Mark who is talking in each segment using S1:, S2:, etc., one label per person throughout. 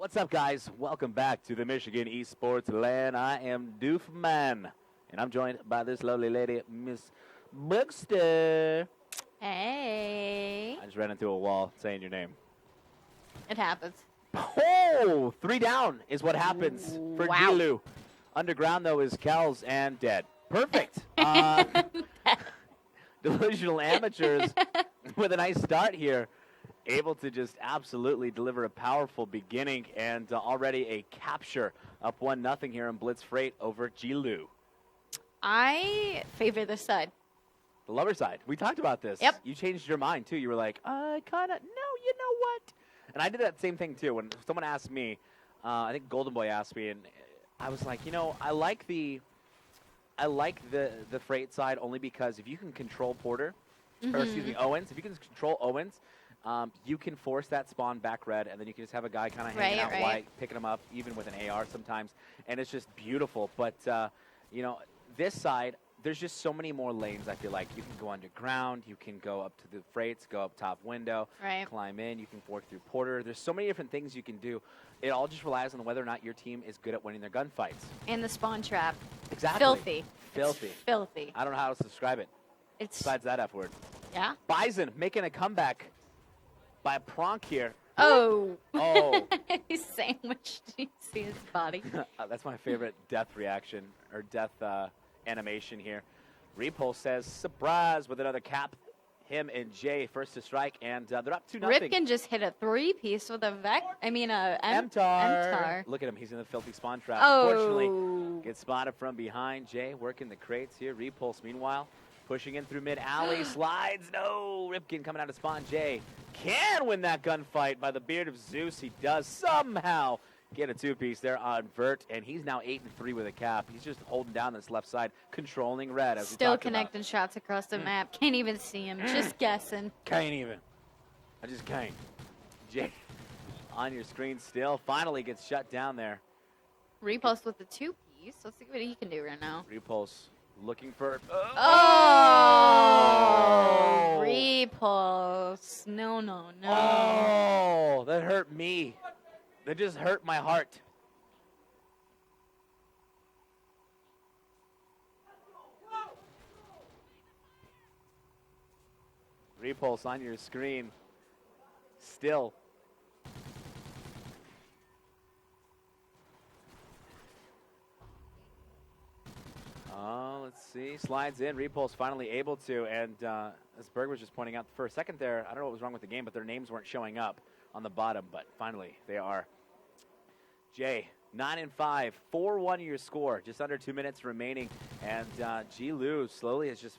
S1: What's up, guys? Welcome back to the Michigan Esports Land. I am Doofman, and I'm joined by this lovely lady, Miss Bookster.
S2: Hey.
S1: I just ran into a wall saying your name.
S2: It happens.
S1: Oh, 3 down is what happens for
S2: Wow.
S1: GiLU. Underground, though, is Kells and dead. Perfect. Delusional amateurs with a nice start here. Able to just absolutely deliver a powerful beginning and already a capture up 1-0 here in Blitz Frieght over GiLU.
S2: I favor this side.
S1: The lover side. We talked about this.
S2: Yep.
S1: You changed your mind, too. You were like, no, you know what? And I did that same thing, too. When someone asked me, I think Golden Boy asked me, and I was like, I like the Frieght side only because if you can control Porter, or excuse me, Owens, if you can control Owens, you can force that spawn back red, and then you can just have a guy kind of hanging out white, picking him up, even with an AR sometimes, and it's just beautiful. But, this side, there's just so many more lanes, I feel like. You can go underground, you can go up to the Frights, go up top window, climb in, you can work through Porter. There's so many different things you can do. It all just relies on whether or not your team is good at winning their gunfights.
S2: And the spawn trap.
S1: Exactly.
S2: Filthy.
S1: Filthy.
S2: It's filthy.
S1: I don't know how else to describe it. Besides that F word.
S2: Yeah?
S1: Bison making a comeback by a Pronk here.
S2: Oh.
S1: Oh.
S2: He sandwiched. You see his body.
S1: That's my favorite death reaction, or death animation here. Repulse says, surprise, with another cap. Him and Jay first to strike, and they're up 2-0.
S2: Ripken just hit a 3-piece with a MTAR.
S1: Look at him. He's in the filthy spawn trap.
S2: Oh.
S1: Unfortunately, gets spotted from behind. Jay working the crates here. Repulse, meanwhile, pushing in through mid-alley. Slides. No. Ripken coming out of spawn. Jay can win that gunfight by the beard of Zeus. He does somehow get a 2-piece there on Vert, and he's now 8-3 with a cap. He's just holding down this left side, controlling red. As
S2: Still connecting shots across the map. Can't even see him. Just guessing.
S1: Can't even. I just can't. Jay on your screen still. Finally gets shut down there.
S2: Repulse with the 2-piece. Let's see what he can do right now.
S1: Repulse looking for...
S2: Oh! Repulse. No.
S1: Oh, that hurt me. That just hurt my heart. Repulse on your screen. Still. Let's see. Slides in. Repulse finally able to. And as Berg was just pointing out for a second there, I don't know what was wrong with the game, but their names weren't showing up on the bottom. But finally, they are. Jay, 9-5, 4-1 your score. Just under 2 minutes remaining. And GiLU slowly has just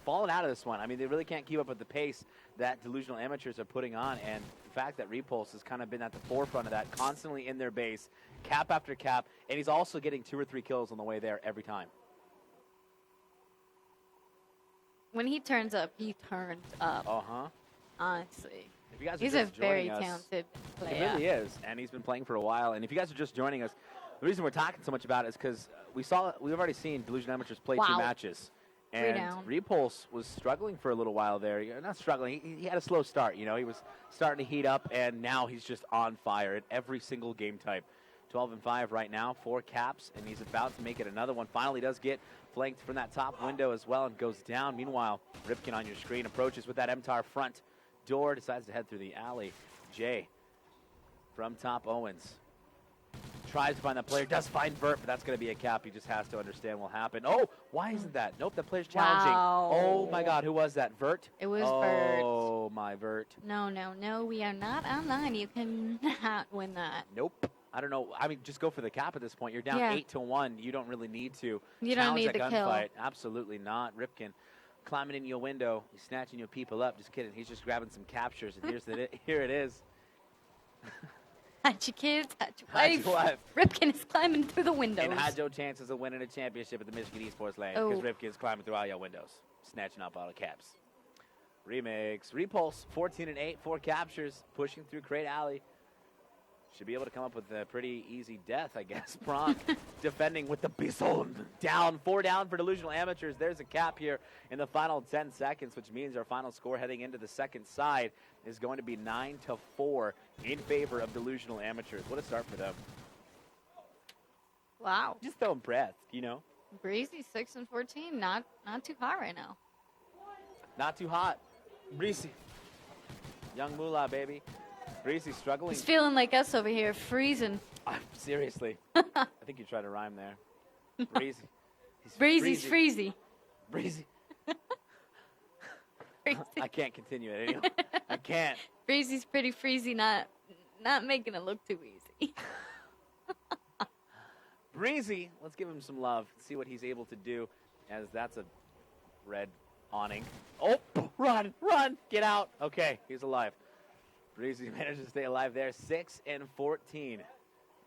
S1: fallen out of this one. I mean, they really can't keep up with the pace that Delusional amateurs are putting on. And the fact that Repulse has kind of been at the forefront of that, constantly in their base, cap after cap. And he's also getting 2 or 3 kills on the way there every time.
S2: When he turns up, he turns up. Honestly.
S1: If you guys are
S2: He's
S1: just
S2: a very
S1: joining us,
S2: talented player.
S1: He really is, and he's been playing for a while. And if you guys are just joining us, the reason we're talking so much about it is because we've already seen Delusional amateurs play 2 matches. And Repulse was struggling for a little while there. Not struggling. He had a slow start. He was starting to heat up, and now he's just on fire at every single game type. 12-5 right now, 4 caps, and he's about to make it another one. Finally does get flanked from that top window as well and goes down. Meanwhile, Ripken on your screen approaches with that MTAR front door, decides to head through the alley. Jay from top Owens tries to find that player, does find Vert, but that's going to be a cap. He just has to understand what will happen. Oh, why isn't that? Nope, that player's challenging.
S2: Wow.
S1: Oh my God, who was that? Vert?
S2: It was Vert.
S1: Oh, my Vert.
S2: No, we are not online. You cannot win that.
S1: Nope. I don't know. I mean, just go for the cap at this point. You're down 8-1. You don't really need to challenge that gunfight. Absolutely not. Ripken climbing in your window. He's snatching your people up. Just kidding. He's just grabbing some captures, and here it is.
S2: Hide your kids, hide your wife. Ripken is climbing through the windows.
S1: And hide your chances of winning a championship at the Michigan Esports Lane because Ripken's climbing through all your windows, snatching up all the caps. Remix. Repulse, 14-8, 4 captures, pushing through Crate Alley. should be able to come up with a pretty easy death, I guess. Bronk defending with the Bison. Down, 4 down for Delusional Amateurs. There's a cap here in the final 10 seconds, which means our final score heading into the second side is going to be 9-4 in favor of Delusional Amateurs. What a start for them.
S2: Wow.
S1: Just so impressed, you know.
S2: Breezy 6-14, not too hot right now.
S1: Not too hot. Breezy. Young Moolah, baby. Breezy struggling.
S2: He's feeling like us over here, freezing.
S1: Seriously. I think you tried to rhyme there. Breezy.
S2: Breezy's freezy.
S1: Breezy. I can't continue it anymore. I can't.
S2: Breezy's pretty freezy, not making it look too easy.
S1: Breezy, let's give him some love. See what he's able to do, as that's a red awning. Oh, run, get out. Okay, he's alive. Breezy managed to stay alive there, 6-14.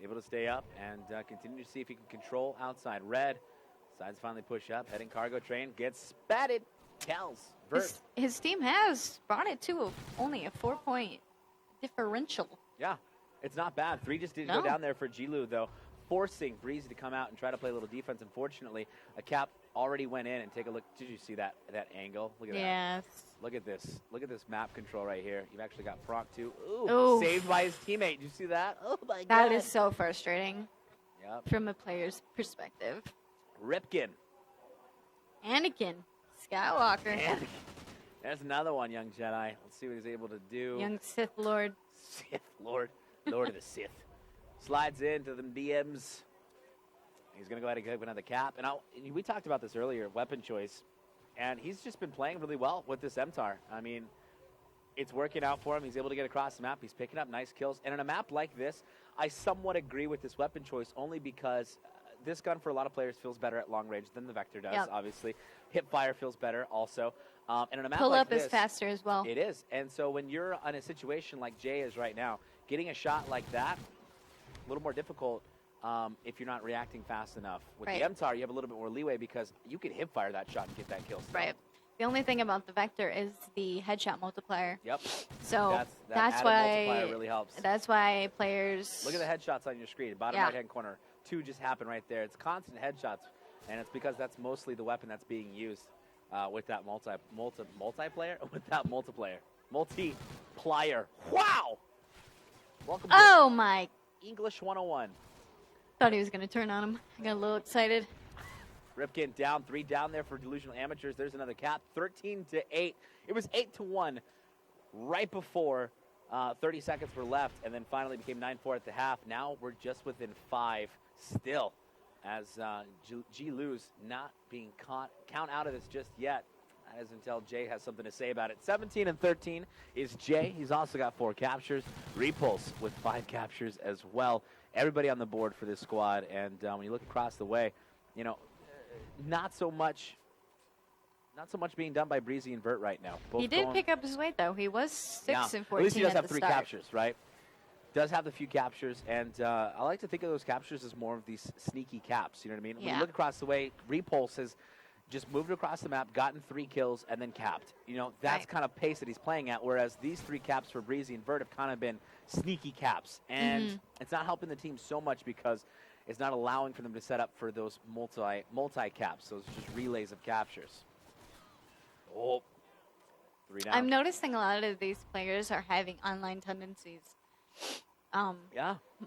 S1: Able to stay up and continue to see if he can control outside. Red, sides finally push up, heading cargo train, gets spatted. Kells, Vert.
S2: His team has brought it to only a 4-point differential.
S1: Yeah, it's not bad. 3 just didn't go down there for GiLU, though, forcing Breezy to come out and try to play a little defense. Unfortunately, a cap already went in, and take a look. Did you see that angle? Look at that.
S2: Yes.
S1: Look at this. Look at this map control right here. You've actually got Frieght too. Ooh, saved by his teammate. Did you see that? Oh, my God.
S2: That is so frustrating.
S1: Yep.
S2: From a player's perspective.
S1: Ripken.
S2: Anakin Skywalker.
S1: Anakin. There's another one, young Jedi. Let's see what he's able to do.
S2: Young Sith Lord.
S1: Sith Lord. Lord of the Sith. Slides into the DMs. He's going to go ahead and get another cap. And we talked about this earlier, weapon choice. And he's just been playing really well with this MTAR. I mean, it's working out for him. He's able to get across the map. He's picking up nice kills. And in a map like this, I somewhat agree with this weapon choice only because this gun for a lot of players feels better at long range than the Vector does, obviously. Hip fire feels better also. And in a map
S2: Pull
S1: like
S2: up
S1: this,
S2: is faster as well.
S1: It is. And so when you're in a situation like Jay is right now, getting a shot like that, a little more difficult if you're not reacting fast enough. With the MTAR, you have a little bit more leeway because you can hip fire that shot and get that kill.
S2: Right. The only thing about the Vector is the headshot multiplier.
S1: Yep.
S2: So
S1: that's why multiplier really helps.
S2: That's why players.
S1: Look at the headshots on your screen, bottom right-hand corner. 2 just happened right there. It's constant headshots, and it's because that's mostly the weapon that's being used with that multiplayer. Multiplier. Wow. Welcome.
S2: Oh my.
S1: English 101.
S2: Thought he was going to turn on him. I got a little excited.
S1: Ripken down, 3 down there for Delusional Amateurs. There's another cap, 13-8. It was 8-1 right before 30 seconds were left, and then finally became 9-4 at the half. Now we're just within 5 still, as GiLU's not being count out of this just yet. That is until Jay has something to say about it. 17-13 is Jay. He's also got 4 captures. Repulse with 5 captures as well. Everybody on the board for this squad, and when you look across the way, you know, not so much being done by Breezy and Vert right now.
S2: He did pick up his weight, though. He was 6-14
S1: at least he does have 3
S2: start.
S1: captures, right? Does have the few captures, and I like to think of those captures as more of these sneaky caps. You know what I mean? When you look across the way, Repulse has just moved across the map, gotten 3 kills, and then capped. You know, that's kind of pace that he's playing at, whereas these 3 caps for Breezy and Vert have kind of been sneaky caps. And it's not helping the team so much because it's not allowing for them to set up for those multi-caps, those just relays of captures. Oh, 3 down.
S2: I'm noticing a lot of these players are having online tendencies.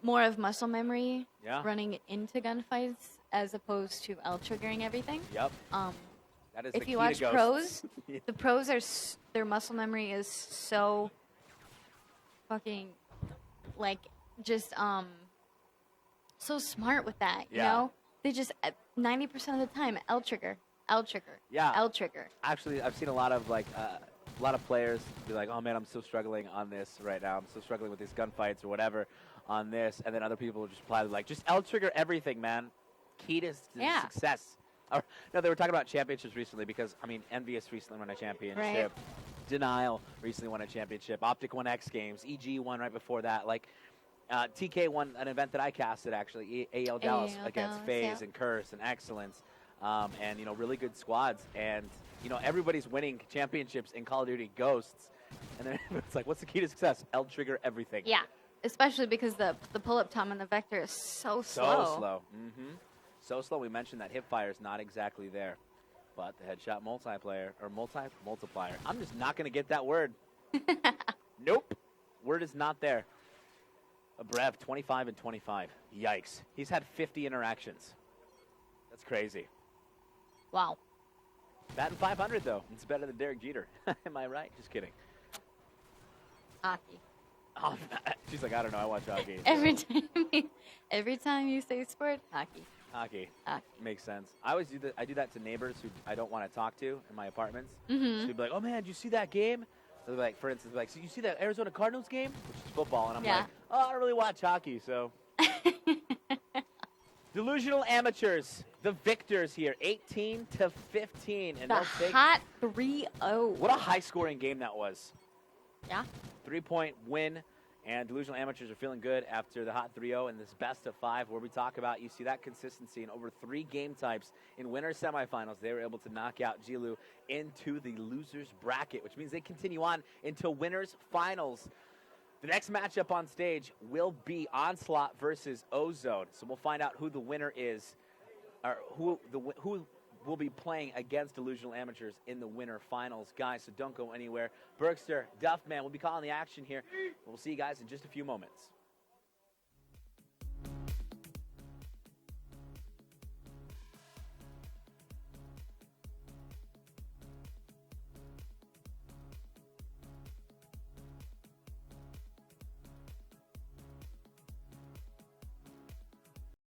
S2: More of muscle memory running into gunfights as opposed to L-triggering everything.
S1: Yep. That is
S2: if you watch pros, the pros are their muscle memory is so fucking like just so smart with that. You know, they just 90% of the time L-trigger.
S1: Yeah.
S2: L-trigger.
S1: Actually, I've seen a lot of players be like, "Oh man, I'm still struggling on this right now. I'm still struggling with these gunfights or whatever on this," and then other people will just reply like, "Just L-trigger everything, man. Key to success." No, they were talking about championships recently because I mean, Envious recently won a championship.
S2: Right.
S1: Denial recently won a championship. Optic won X Games. EG won right before that. Like TK won an event that I casted actually. AL Dallas against FaZe and Curse and Excellence. And, you know, really good squads. And, you know, everybody's winning championships in Call of Duty Ghosts. And then it's like, what's the key to success? L-trigger everything.
S2: Yeah. especially because the pull-up time on the Vector is so slow.
S1: So slow. So slow. We mentioned that hip fire is not exactly there. But the headshot multiplier. I'm just not going to get that word. Nope. Word is not there. A Brev, 25 and 25. Yikes. He's had 50 interactions. That's crazy.
S2: Wow.
S1: Batting 500, though. It's better than Derek Jeter. Am I right? Just kidding.
S2: Hockey.
S1: Oh, she's like, I don't know. I watch hockey.
S2: Every time you say sport, hockey.
S1: Hockey. Makes sense. I do that to neighbors who I don't want to talk to in my apartments. So they'd be like, oh, man, did you see that game? So they're like, for instance, like, so you see that Arizona Cardinals game? Which is football. And I'm like, oh, I don't really watch hockey, so. Delusional amateurs, the victors here, 18 to 15. And
S2: the hot 3-0.
S1: What a high-scoring game that was.
S2: Yeah.
S1: 3-point win. And Delusional amateurs are feeling good after the hot 3-0 in this best of 5 where we talk about, you see that consistency in over 3 game types. In winner semifinals, they were able to knock out GiLU into the losers bracket, which means they continue on until winners finals. The next matchup on stage will be Onslaught versus Ozone. So we'll find out who the winner is, or who will be playing against Delusional amateurs in the winner finals. Guys, so don't go anywhere. Bergster, Duffman will be calling the action here. We'll see you guys in just a few moments.